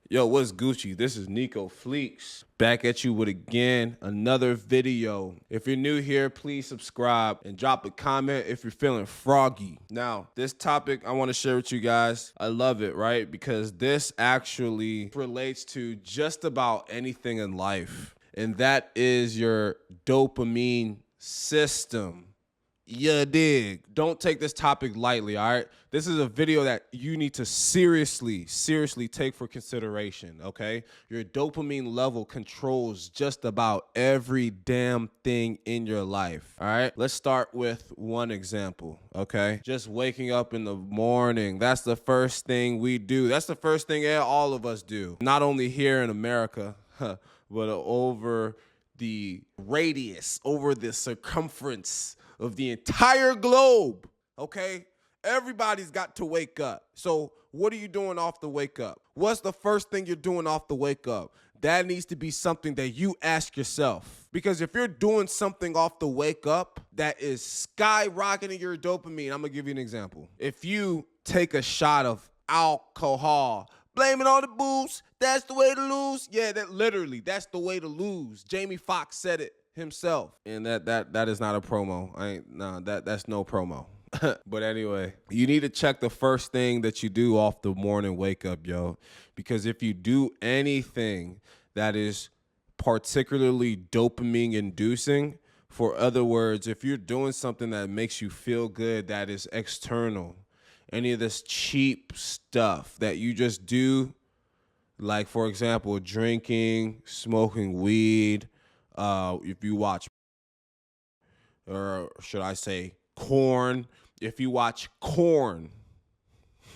Yo, what's Gucci? This is Nico Fleeks back at you with another video. If you're new here, please subscribe and drop a comment if you're feeling froggy. Now, this topic I want to share with you guys, I love it, right? Because this actually relates to just about anything in life, and that is your dopamine system. You dig. Don't take this topic lightly, all right? This is a video that you need to seriously take for consideration, okay? Your dopamine level controls just about every damn thing in your life, all right? Let's start with one example, okay? Just waking up in the morning. That's the first thing we do. That's the first thing all of us do. Not only here in America, but over the radius, over the circumference of the entire globe, okay? Everybody's got to wake up. So what are you doing off the wake up? What's the first thing you're doing off the wake up? That needs to be something that you ask yourself. Because if you're doing something off the wake up that is skyrocketing your dopamine, I'm gonna give you an example. If you take a shot of alcohol, blame it on the booze, that's the way to lose. Yeah, that's the way to lose. Jamie Foxx said it himself, and that is not a promo. That's no promo. But anyway, you need to check the first thing that you do off the morning wake up, yo, because if you do anything that is particularly dopamine inducing, for other words, if you're doing something that makes you feel good, that is external, any of this cheap stuff that you just do, like for example, drinking, smoking weed, if you watch, or should I say corn, if you watch corn,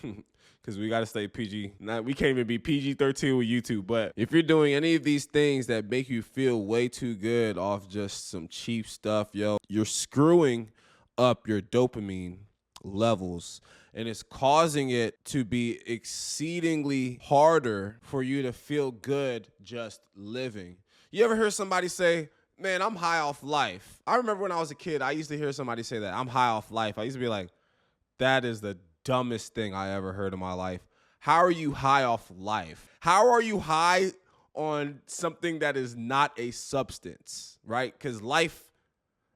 because we got to stay PG. We can't even be PG-13 with YouTube, but if you're doing any of these things that make you feel way too good off just some cheap stuff, yo, you're screwing up your dopamine levels, and it's causing it to be exceedingly harder for you to feel good just living. You ever hear somebody say, man, I'm high off life? I remember when I was a kid, I used to hear somebody say that, I'm high off life. I used to be like, that is the dumbest thing I ever heard in my life. How are you high off life? How are you high on something that is not a substance, right? Because life,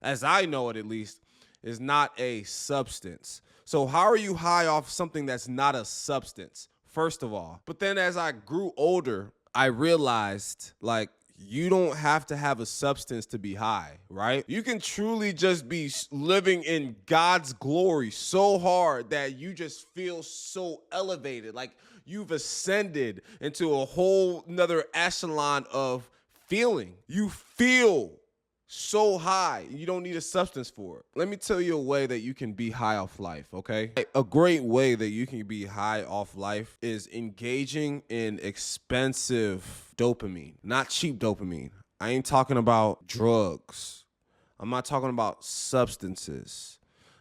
as I know it at least, is not a substance. So how are you high off something that's not a substance, first of all? But then as I grew older, I realized, like, you don't have to have a substance to be high, right? You can truly just be living in God's glory so hard that you just feel so elevated, like you've ascended into a whole nother echelon of feeling. You feel so high, you don't need a substance for it. Let me tell you a way that you can be high off life, okay? A great way that you can be high off life is engaging in expensive dopamine, not cheap dopamine. I ain't talking about drugs. I'm not talking about substances.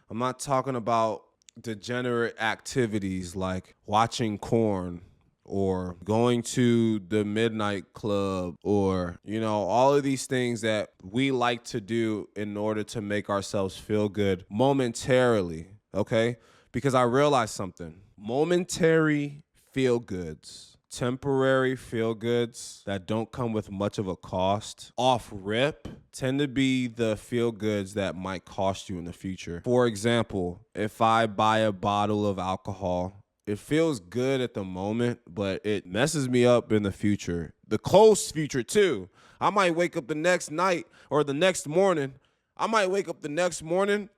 I'm not talking about degenerate activities like watching porn, or going to the midnight club, or, you know, all of these things that we like to do in order to make ourselves feel good momentarily, okay? Because I realized something. Momentary feel-goods, temporary feel-goods that don't come with much of a cost, off rip, tend to be the feel-goods that might cost you in the future. For example, if I buy a bottle of alcohol, it feels good at the moment, but it messes me up in the future. The close future, too. I might wake up the next night or the next morning. I might wake up the next morning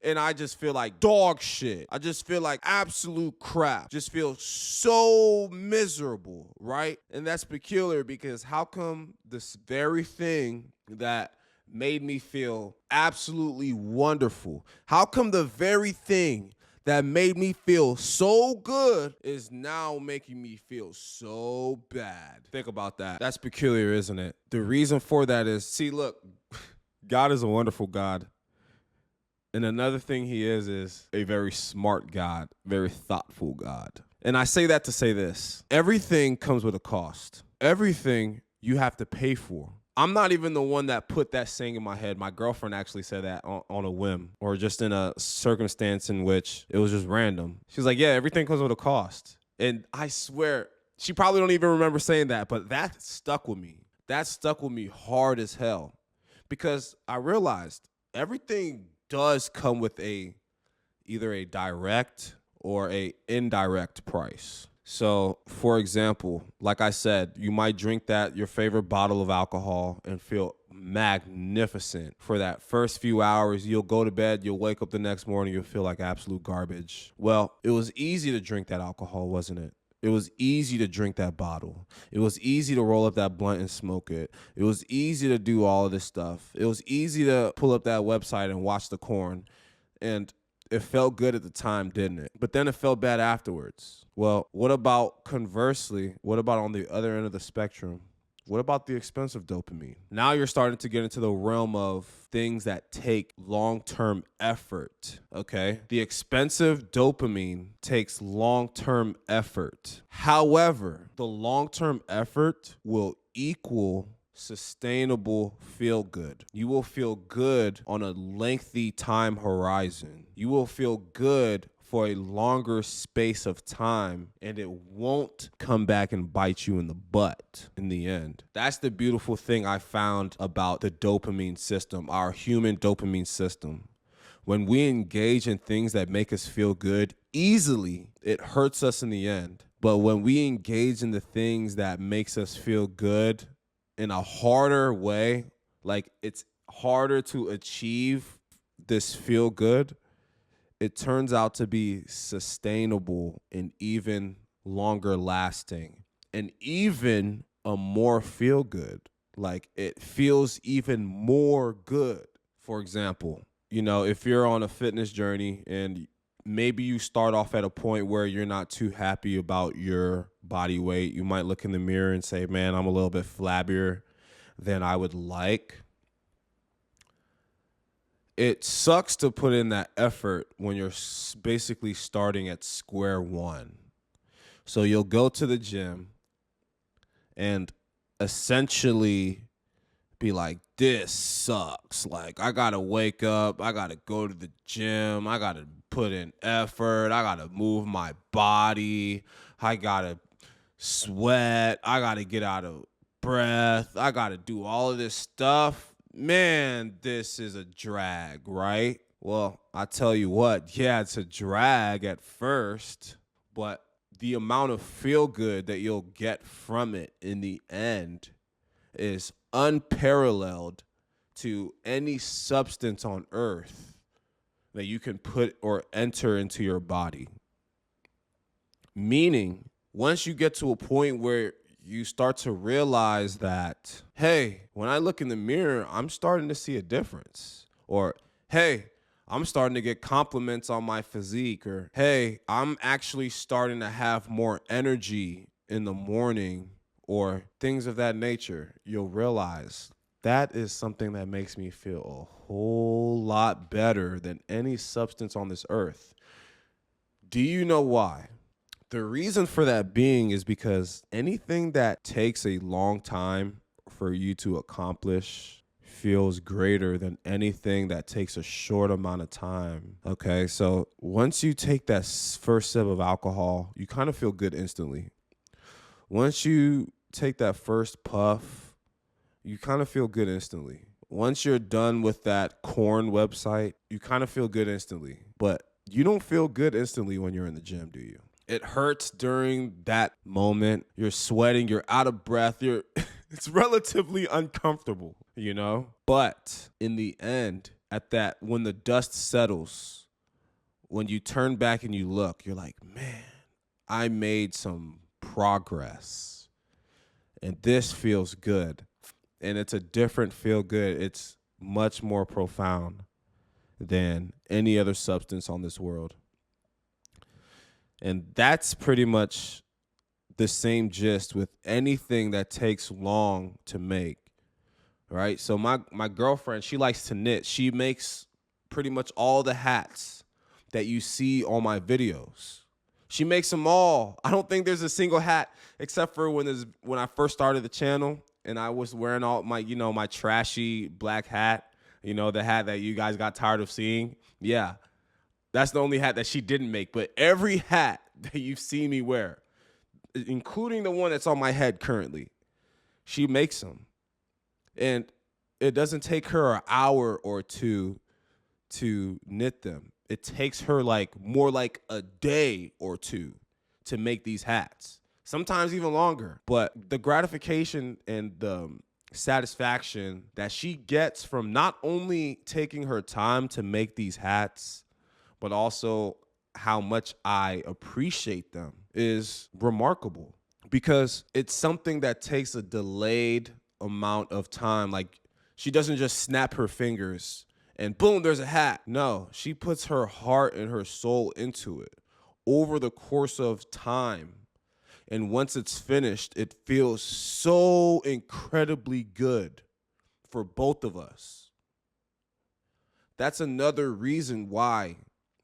and I just feel like dog shit. I just feel like absolute crap. Just feel so miserable, right? And that's peculiar because how come this very thing that made me feel absolutely wonderful, how come the very thing that made me feel so good is now making me feel so bad? Think about that. That's peculiar, isn't it? The reason for that is, see, look, God is a wonderful God. And another thing he is a very smart God, very thoughtful God. And I say that to say this. Everything comes with a cost. Everything you have to pay for. I'm not even the one that put that saying in my head. My girlfriend actually said that on a whim, or just in a circumstance in which it was just random. She was like, yeah, everything comes with a cost. And I swear, She probably don't even remember saying that, but that stuck with me. That stuck with me hard as hell because I realized everything does come with either a direct or a indirect price. So, for example, like I said, you might drink your favorite bottle of alcohol and feel magnificent for that first few hours. You'll go to bed, you'll wake up the next morning, you'll feel like absolute garbage. Well, it was easy to drink that alcohol, wasn't it? It was easy to drink that bottle. It was easy to roll up that blunt and smoke it. It was easy to do all of this stuff. It was easy to pull up that website and watch the corn. And it felt good at the time, didn't it? But then it felt bad afterwards. Well, what about conversely? What about on the other end of the spectrum? What about the expensive dopamine? Now you're starting to get into the realm of things that take long-term effort, okay? The expensive dopamine takes long-term effort. However, the long-term effort will equal sustainable feel good. You will feel good on a lengthy time horizon. You will feel good for a longer space of time, and it won't come back and bite you in the butt in the end. That's the beautiful thing I found about the dopamine system, our human dopamine system. When we engage in things that make us feel good easily, it hurts us in the end. But when we engage in the things that makes us feel good in a harder way, like it's harder to achieve this feel good, it turns out to be sustainable and even longer lasting and even a more feel good. Like it feels even more good. For example, if you're on a fitness journey and maybe you start off at a point where you're not too happy about your body weight, you might look in the mirror and say, man, I'm a little bit flabbier than I would like. It sucks to put in that effort when you're basically starting at square one. So you'll go to the gym and essentially be like, this sucks. Like, I got to wake up. I got to go to the gym. I got to put in effort. I got to move my body. I got to sweat. I got to get out of breath. I got to do all of this stuff. Man, this is a drag, right? Well, I tell you what, yeah, it's a drag at first, but the amount of feel good that you'll get from it in the end is unparalleled to any substance on earth that you can put or enter into your body. Meaning, once you get to a point where you start to realize that, hey, when I look in the mirror, I'm starting to see a difference. Or, hey, I'm starting to get compliments on my physique. Or, hey, I'm actually starting to have more energy in the morning, or things of that nature. You'll realize that is something that makes me feel a whole lot better than any substance on this earth. Do you know why? The reason for that being is because anything that takes a long time for you to accomplish feels greater than anything that takes a short amount of time. Okay, so once you take that first sip of alcohol, you kind of feel good instantly. Once you take that first puff, you kind of feel good instantly. Once you're done with that corn website, you kind of feel good instantly. But you don't feel good instantly when you're in the gym, do you? It hurts during that moment. You're sweating, you're out of breath, it's relatively uncomfortable, But in the end, when the dust settles, when you turn back and you look, you're like, man, I made some progress. And this feels good. And it's a different feel good. It's much more profound than any other substance on this world. And that's pretty much the same gist with anything that takes long to make, right? So my girlfriend, she likes to knit. She makes pretty much all the hats that you see on my videos. She makes them all. I don't think there's a single hat except for when I first started the channel and I was wearing all my, my trashy black hat, the hat that you guys got tired of seeing. Yeah. That's the only hat that she didn't make. But every hat that you've seen me wear, including the one that's on my head currently. She makes them. And it doesn't take her an hour or two to knit them. It takes her more like a day or two to make these hats. Sometimes even longer. But the gratification and the satisfaction that she gets from not only taking her time to make these hats, but also how much I appreciate them is remarkable, because it's something that takes a delayed amount of time. Like, she doesn't just snap her fingers and boom, there's a hat. No, she puts her heart and her soul into it over the course of time. And once it's finished, it feels so incredibly good for both of us. That's another reason why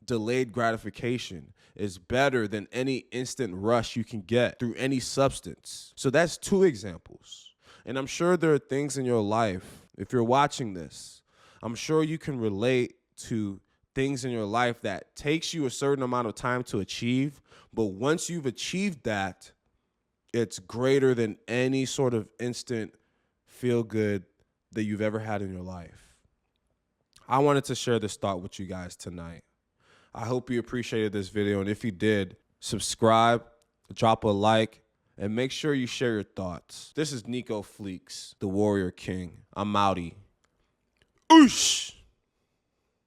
delayed gratification is better than any instant rush you can get through any substance. So that's 2 examples. And I'm sure there are things in your life, if you're watching this, I'm sure you can relate to things in your life that takes you a certain amount of time to achieve, but once you've achieved that, it's greater than any sort of instant feel good that you've ever had in your life. I wanted to share this thought with you guys tonight. I hope you appreciated this video, and if you did, subscribe, drop a like, and make sure you share your thoughts. This is Nico Fleeks, the Warrior King. I'm outie. Oosh!